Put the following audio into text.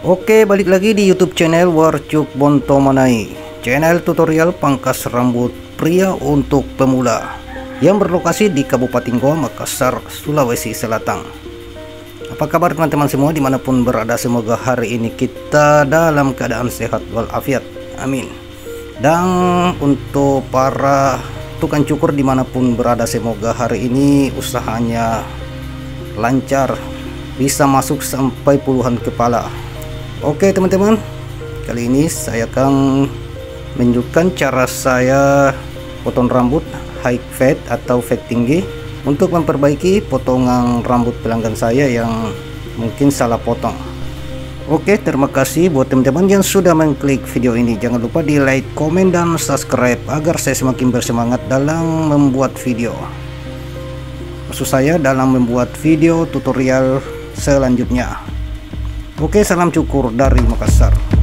Oke, balik lagi di YouTube channel Warcuk Bontomanai, channel tutorial pangkas rambut pria untuk pemula yang berlokasi di Kabupaten Goa, Makassar, Sulawesi Selatan. Apa kabar teman-teman semua dimanapun berada? Semoga hari ini kita dalam keadaan sehat walafiat, amin. Dan untuk para tukang cukur dimanapun berada, semoga hari ini usahanya lancar, bisa masuk sampai puluhan kepala. Oke teman-teman, kali ini saya akan menunjukkan cara saya potong rambut high fade atau fade tinggi untuk memperbaiki potongan rambut pelanggan saya yang mungkin salah potong. Oke, terima kasih buat teman-teman yang sudah mengklik video ini. Jangan lupa di like, komen, dan subscribe agar saya semakin bersemangat dalam membuat video, maksud saya dalam membuat video tutorial selanjutnya. Oke, salam cukur dari Makassar.